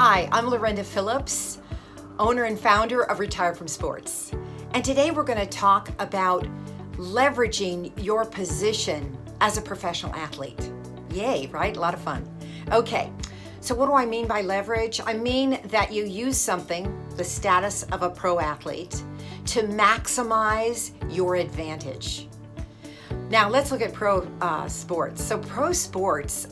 Hi, I'm Lorenda Phillips, owner and founder of Retire from Sports. And today we're going to talk about leveraging your position as a professional athlete. Yay, right? A lot of fun. Okay, so what do I mean by leverage? I mean that you use something, the status of a pro athlete, to maximize your advantage. Now let's look at pro sports. So pro sports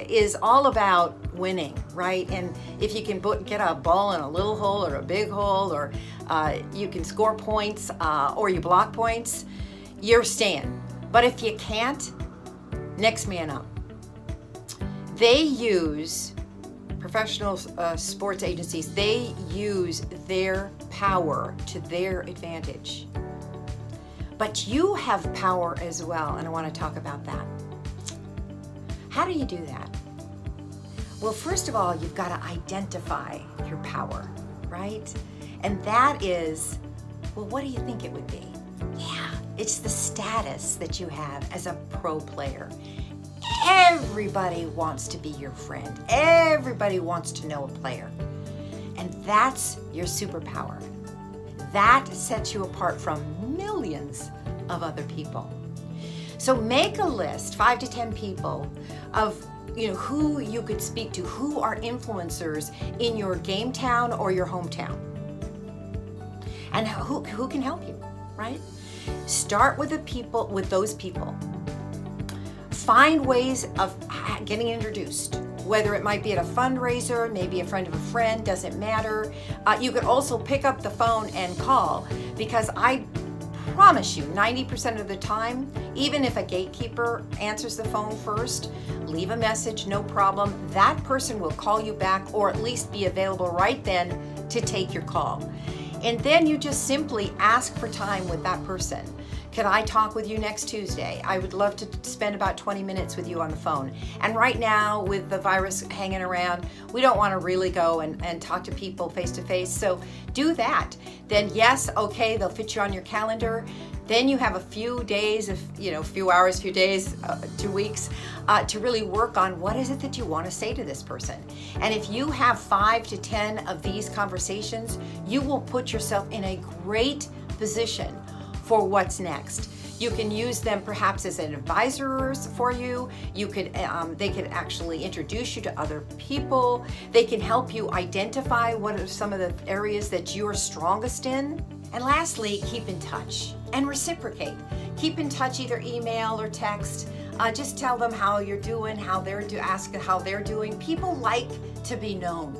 is all about winning, right? And if you can get a ball in a little hole or a big hole, or you can score points or you block points, you're staying. But if you can't, next man up. They use, professional sports agencies, they use their power to their advantage. But you have power as well, and I want to talk about that. How do you do that? Well, first of all, you've got to identify your power, right? And that is, well, what do you think it would be? Yeah, it's the status that you have as a pro player. Everybody wants to be your friend. Everybody wants to know a player. And that's your superpower. That sets you apart from millions of other people. So make a list, 5 to 10 people, of who you could speak to, who are influencers in your game town or your hometown, and who can help you, right? Start with those people. Find ways of getting introduced, whether it might be at a fundraiser, maybe a friend of a friend, doesn't matter. You could also pick up the phone and call, because I promise you 90% of the time, even if a gatekeeper answers the phone first, leave a message, no problem. That person will call you back, or at least be available right then to take your call. And then you just simply ask for time with that person. Can I talk with you next Tuesday? I would love to spend about 20 minutes with you on the phone. And right now, with the virus hanging around, we don't want to really go and talk to people face to face. So do that. Then yes, okay, they'll fit you on your calendar. Then you have a few days, few hours, few days, 2 weeks, to really work on what is it that you want to say to this person. And if you have 5 to 10 of these conversations, you will put yourself in a great position for what's next. You can use them perhaps as advisors for you. They could actually introduce you to other people. They can help you identify what are some of the areas that you're strongest in. And lastly, keep in touch and reciprocate. Keep in touch, either email or text. Just tell them how you're doing, ask how they're doing. People like to be known,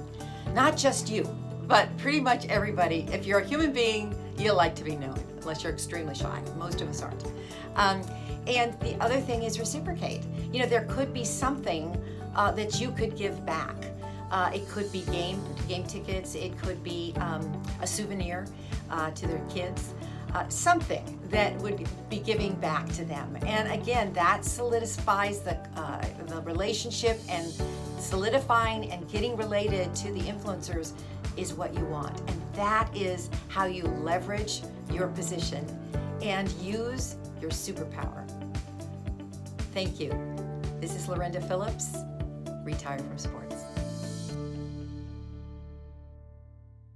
not just you, but pretty much everybody. If you're a human being, you like to be known, unless you're extremely shy. Most of us aren't. And the other thing is reciprocate. There could be something that you could give back. It could be game tickets. It could be a souvenir to their kids. Something that would be giving back to them. And again, that solidifies the relationship, and solidifying and getting related to the influencers is what you want. And that is how you leverage your position and use your superpower. Thank you. This is Lorenda Phillips, Retire from Sports.